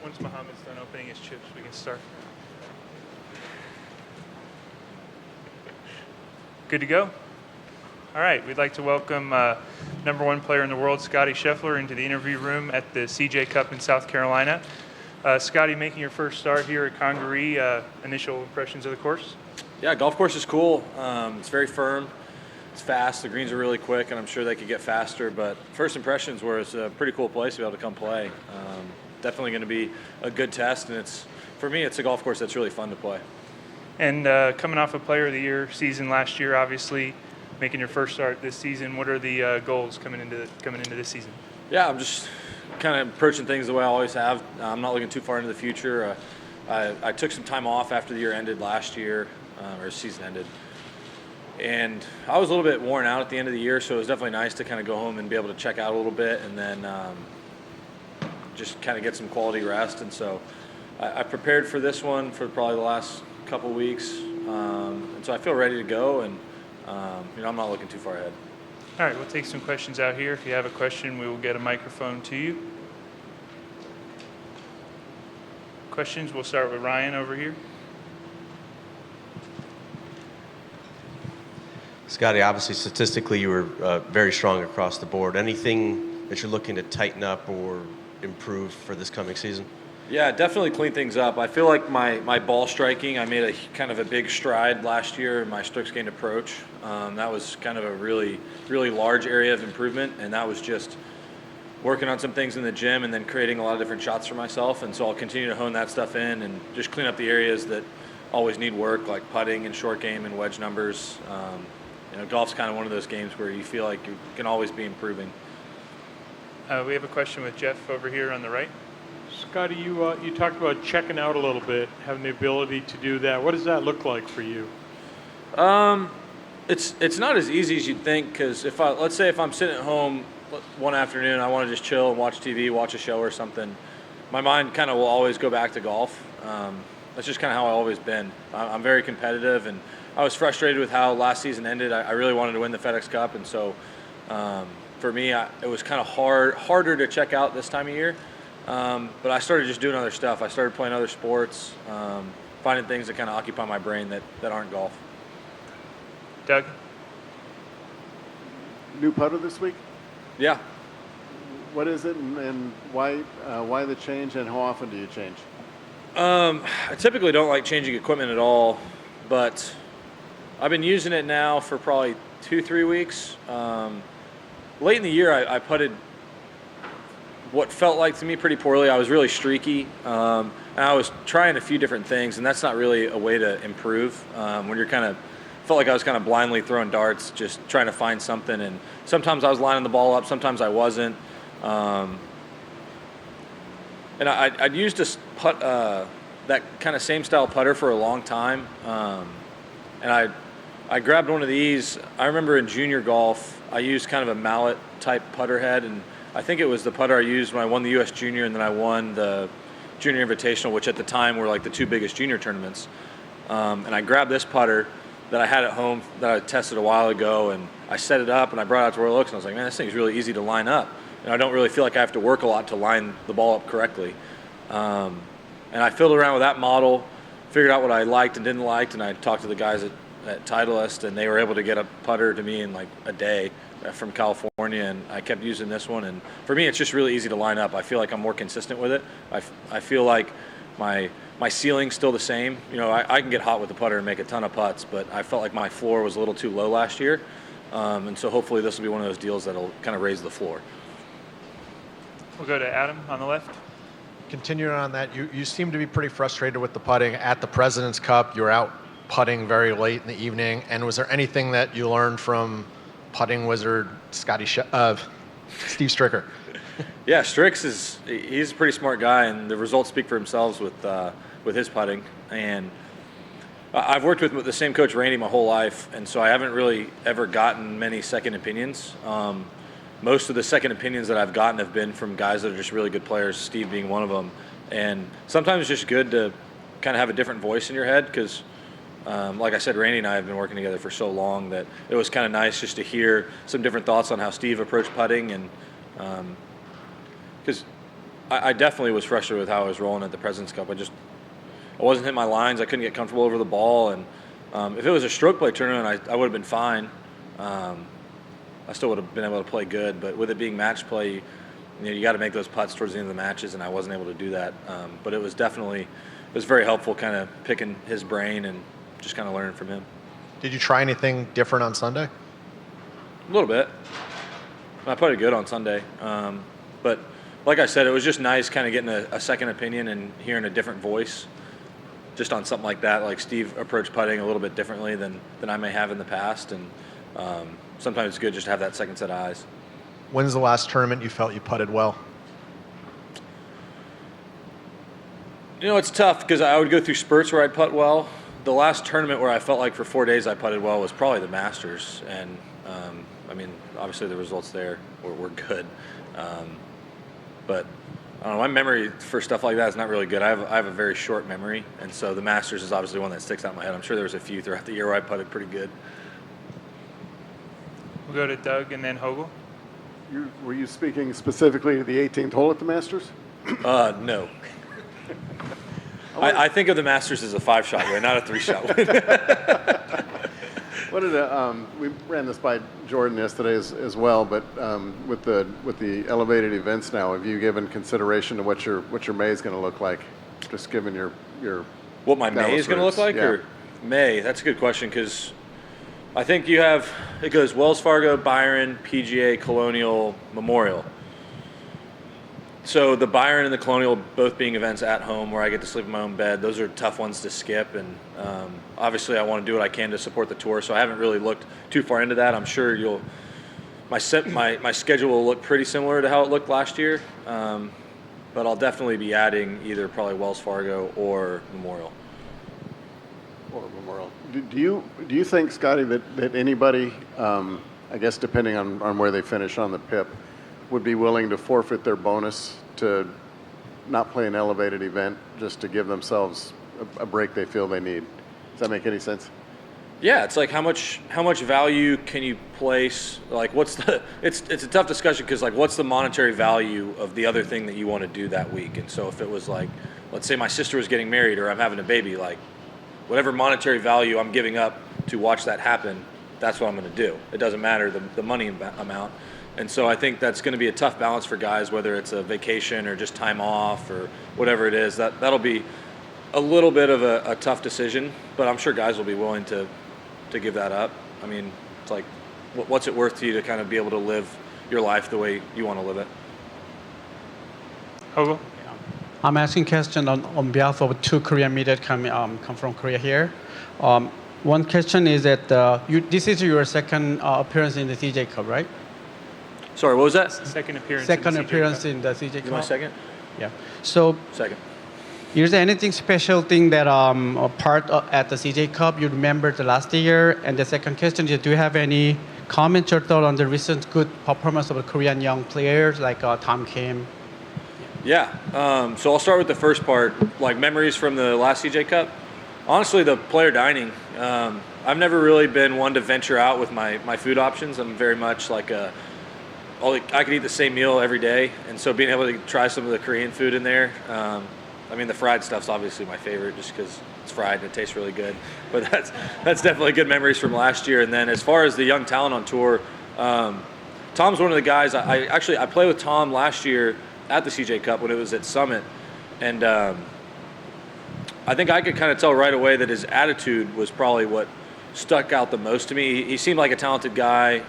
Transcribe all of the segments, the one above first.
Once Mohammed's done opening his chips, we can start. Good to go? All right, we'd like to welcome number one player in the world, Scottie Scheffler, into the interview room at the CJ Cup in South Carolina. Scottie, making your first start here at Congaree, initial impressions of the course? Yeah, golf course is cool. It's very firm. It's fast. The greens are really quick, and I'm sure they could get faster. But first impressions were it's a pretty cool place to be able to come play. Definitely going to be a good test, and for me, it's a golf course that's really fun to play. And coming off a Player of the Year season last year, obviously making your first start this season, what are the goals coming into this season? Yeah, I'm just kind of approaching things the way I always have. I'm not looking too far into the future. I took some time off after the year ended last year, or season ended. And I was a little bit worn out at the end of the year, so it was definitely nice to kind of go home and be able to check out a little bit and then just kind of get some quality rest. And so I prepared for this one for probably the last couple weeks. And so I feel ready to go, and I'm not looking too far ahead. All right, we'll take some questions out here. If you have a question, we will get a microphone to you. Questions? We'll start with Ryan over here. Scottie, obviously statistically you were very strong across the board. Anything that you're looking to tighten up or improve for this coming season? Yeah, definitely clean things up. I feel like my ball striking, I made a kind of a big stride last year in my strokes gained approach. That was kind of a really, really large area of improvement, and that was just working on some things in the gym and then creating a lot of different shots for myself. And so I'll continue to hone that stuff in and just clean up the areas that always need work, like putting and short game and wedge numbers. Golf's kind of one of those games where you feel like you can always be improving. We have a question with Jeff over here on the right. Scottie, you talked about checking out a little bit, having the ability to do that. What does that look like for you? It's not as easy as you'd think, because let's say if I'm sitting at home one afternoon, I want to just chill and watch TV, watch a show or something, my mind kind of will always go back to golf. That's just kind of how I've always been. I'm very competitive, and I was frustrated with how last season ended. I really wanted to win the FedEx Cup, and so for me, it was kind of harder to check out this time of year. But I started just doing other stuff. I started playing other sports, finding things that kind of occupy my brain that aren't golf. Doug? New putter this week? Yeah. What is it, and why the change, and how often do you change? I typically don't like changing equipment at all, but I've been using it now for probably 2-3 weeks. Late in the year, I putted what felt like to me pretty poorly. I was really streaky, and I was trying a few different things, and that's not really a way to improve. When you're felt like I was kind of blindly throwing darts, just trying to find something, and sometimes I was lining the ball up, sometimes I wasn't. And I'd used that kind of same style putter for a long time, and I grabbed one of these. I remember in junior golf, I used kind of a mallet type putter head, and I think it was the putter I used when I won the U.S. Junior, and then I won the Junior Invitational, which at the time were like the two biggest junior tournaments. And I grabbed this putter that I had at home that I tested a while ago, and I set it up and I brought it out to where it looks, and I was like, man, this thing's really easy to line up. And I don't really feel like I have to work a lot to line the ball up correctly. And I fiddled around with that model, figured out what I liked and didn't like, and I talked to the guys at Titleist, and they were able to get a putter to me in like a day from California, and I kept using this one. And for me, it's just really easy to line up. I feel like I'm more consistent with it. I feel like my ceiling's still the same. I can get hot with the putter and make a ton of putts, but I felt like my floor was a little too low last year. And so hopefully this will be one of those deals that'll kind of raise the floor. We'll go to Adam on the left. Continuing on that, you seem to be pretty frustrated with the putting. At the President's Cup, you were out putting very late in the evening. And was there anything that you learned from putting wizard Steve Stricker? Yeah, he's a pretty smart guy, and the results speak for themselves with his putting. And I've worked with the same coach, Randy, my whole life, and so I haven't really ever gotten many second opinions. Most of the second opinions that I've gotten have been from guys that are just really good players, Steve being one of them. And sometimes it's just good to kind of have a different voice in your head, because like I said, Randy and I have been working together for so long that it was kind of nice just to hear some different thoughts on how Steve approached putting. And because I definitely was frustrated with how I was rolling at the President's Cup. I wasn't hitting my lines. I couldn't get comfortable over the ball, and if it was a stroke play tournament, I would have been fine. I still would have been able to play good, but with it being match play, you got to make those putts towards the end of the matches, and I wasn't able to do that. But it was very helpful kind of picking his brain and just kind of learning from him. Did you try anything different on Sunday? A little bit. I putted good on Sunday. But like I said, it was just nice kind of getting a second opinion and hearing a different voice just on something like that. Like Steve approached putting a little bit differently than I may have in the past. And sometimes it's good just to have that second set of eyes. When's the last tournament you felt you putted well? It's tough because I would go through spurts where I'd putt well. The last tournament where I felt like for 4 days I putted well was probably the Masters. And, obviously the results there were good. But I don't know, my memory for stuff like that is not really good. I have a very short memory, and so the Masters is obviously one that sticks out in my head. I'm sure there was a few throughout the year where I putted pretty good. We'll go to Doug and then Hogle. Were you speaking specifically to the 18th hole at the Masters? No. I think of the Masters as a 5-shot win, not a 3-shot win. We ran this by Jordan yesterday as well, but with the elevated events now, have you given consideration to what your May is going to look like? Just given your what my May is going to look like, yeah. or May? That's a good question because I think it goes Wells Fargo, Byron, PGA, Colonial, Memorial. So the Byron and the Colonial both being events at home where I get to sleep in my own bed, those are tough ones to skip. And obviously I want to do what I can to support the tour, so I haven't really looked too far into that. I'm sure my schedule will look pretty similar to how it looked last year. But I'll definitely be adding either probably Wells Fargo or Memorial. Do you think, Scottie, that anybody, I guess depending on where they finish on the PIP, would be willing to forfeit their bonus to not play an elevated event just to give themselves a break they feel they need? Does that make any sense? Yeah, it's like how much value can you place? Like, it's a tough discussion because like, what's the monetary value of the other thing that you want to do that week? And so if it was like, let's say my sister was getting married or I'm having a baby, like whatever monetary value I'm giving up to watch that happen, that's what I'm going to do. It doesn't matter the money amount. And so I think that's going to be a tough balance for guys, whether it's a vacation or just time off or whatever it is. That'll be a little bit of a tough decision, but I'm sure guys will be willing to give that up. I mean, it's like, what's it worth to you to kind of be able to live your life the way you want to live it? Hogle? I'm asking question on behalf of 2 Korean media come from Korea here. One question is that this is your second appearance in the CJ Cup, right? Sorry, what was that? Second appearance. Second in the CJ appearance Cup. in the CJ Cup. You want a second? Yeah. So, Second. is there anything special thing that a part at the CJ Cup you remember the last year? And the second question is, do you have any comments or thought on the recent good performance of the Korean young players like Tom Kim? Yeah. So I'll start with the first part, like memories from the last CJ Cup. Honestly, the player dining. I've never really been one to venture out with my food options. I'm very much like I could eat the same meal every day, and so being able to try some of the Korean food in there. The fried stuff's obviously my favorite just because it's fried and it tastes really good. But that's definitely good memories from last year. And then as far as the young talent on tour, Tom's one of the guys. I played with Tom last year at the CJ Cup when it was at Summit, and I think I could kind of tell right away that his attitude was probably what stuck out the most to me. He seemed like a talented guy,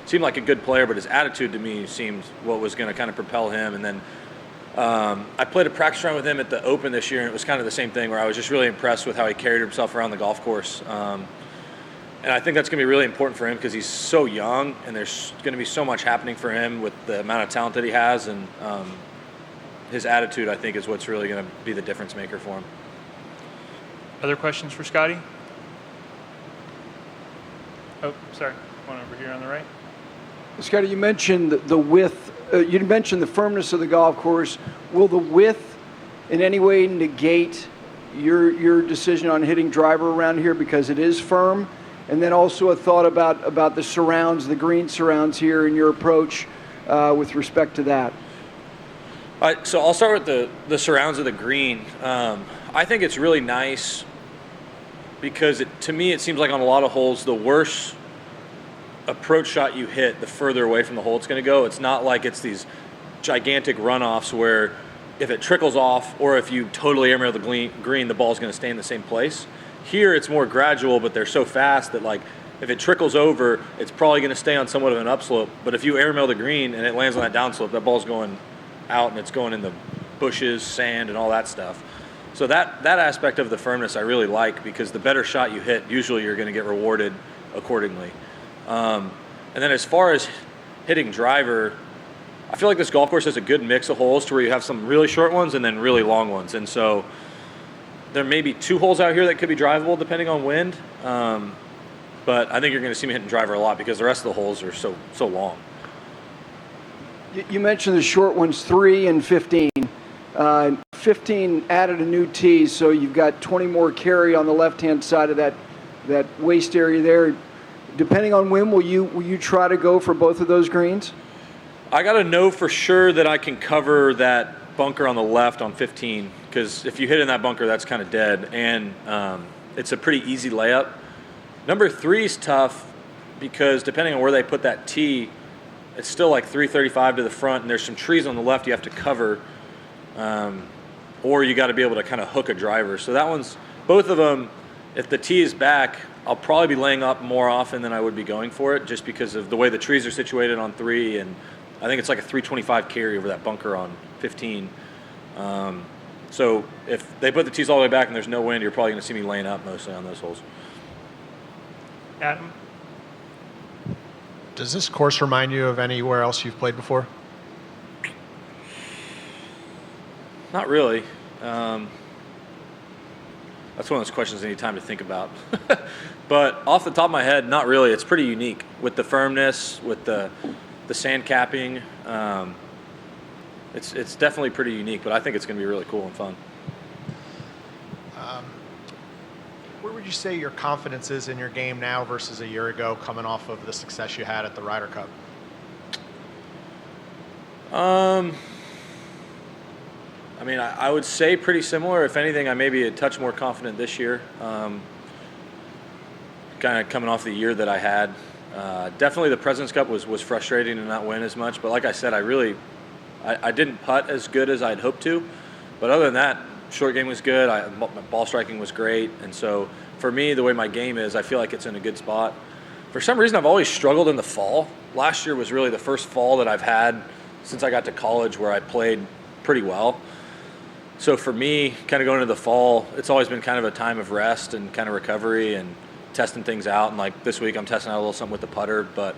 seemed like a good player, but his attitude to me seemed what was going to kind of propel him. And then I played a practice round with him at the Open this year, and it was kind of the same thing where I was just really impressed with how he carried himself around the golf course. And I think that's going to be really important for him because he's so young, and there's going to be so much happening for him with the amount of talent that he has. And his attitude, I think, is what's really going to be the difference maker for him. Other questions for Scottie? Oh, sorry. One over here on the right. Scottie, you mentioned the width. You mentioned the firmness of the golf course. Will the width in any way negate your decision on hitting driver around here because it is firm? And then also a thought about the surrounds, the green surrounds here, and your approach with respect to that. All right, so I'll start with the surrounds of the green. I think it's really nice because to me it seems like on a lot of holes, the worse approach shot you hit, the further away from the hole it's going to go. It's not like it's these gigantic runoffs where if it trickles off or if you totally airmail the green, the ball's going to stay in the same place. Here it's more gradual, but they're so fast that like if it trickles over, it's probably going to stay on somewhat of an upslope. But if you airmail the green and it lands on that downslope, that ball's going out and it's going in the bushes, sand, and all that stuff. So that aspect of the firmness I really like because the better shot you hit, usually you're going to get rewarded accordingly. And then as far as hitting driver, I feel like this golf course has a good mix of holes to where you have some really short ones and then really long ones. And so there may be 2 holes out here that could be drivable depending on wind. But I think you're going to see me hitting driver a lot because the rest of the holes are so long. You mentioned the short ones, 3 and 15. 15 added a new tee, so you've got 20 more carry on the left-hand side of that waist area there. Depending on wind, will you try to go for both of those greens? I got to know for sure that I can cover that bunker on the left on 15 because if you hit in that bunker, that's kind of dead. And it's a pretty easy layup. Number 3 is tough because depending on where they put that tee, it's still like 335 to the front, and there's some trees on the left you have to cover, or you got to be able to kind of hook a driver. So that one's, both of them, if the tee is back, I'll probably be laying up more often than I would be going for it just because of the way the trees are situated on 3, and I think it's like a 325 carry over that bunker on 15. So if they put the tees all the way back and there's no wind, you're probably going to see me laying up mostly on those holes. Adam? Does this course remind you of anywhere else you've played before? Not really. That's one of those questions I need time to think about. But off the top of my head, not really. It's pretty unique with the firmness, with the sand capping. It's definitely pretty unique, but I think it's going to be really cool and fun. Where would you say your confidence is in your game now versus a year ago, coming off of the success you had at the Ryder Cup? I mean, I would say pretty similar. If anything, I may be a touch more confident this year. Kind of coming off the year that I had. Definitely the President's Cup was frustrating to not win as much. But like I said, I didn't putt as good as I'd hoped to. But other than that, short game was good. My ball striking was great. And so for me, the way my game is, I feel like it's in a good spot. For some reason, I've always struggled in the fall. Last year was really the first fall that I've had since I got to college where I played pretty well. So for me, kind of going into the fall, it's always been kind of a time of rest and kind of recovery and testing things out. And like this week, I'm testing out a little something with the putter. But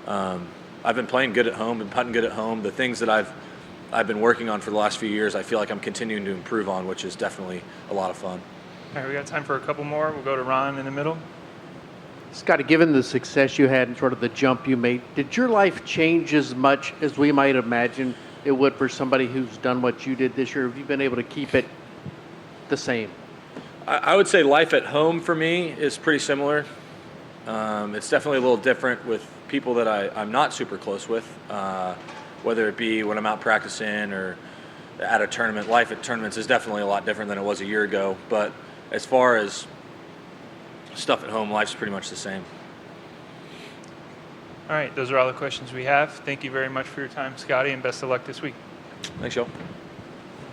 I've been playing good at home, been putting good at home. The things that I've been working on for the last few years, I feel like I'm continuing to improve on, which is definitely a lot of fun. All right, we got time for a couple more. We'll go to Ron in the middle. Scottie, given the success you had and sort of the jump you made, did your life change as much as we might imagine it would for somebody who's done what you did this year? Have you been able to keep it the same? I would say life at home for me is pretty similar. It's definitely a little different with people that I'm not super close with, whether it be when I'm out practicing or at a tournament. Life at tournaments is definitely a lot different than it was a year ago. But as far as stuff at home, life's pretty much the same. All right, those are all the questions we have. Thank you very much for your time, Scottie, and best of luck this week. Thanks, y'all.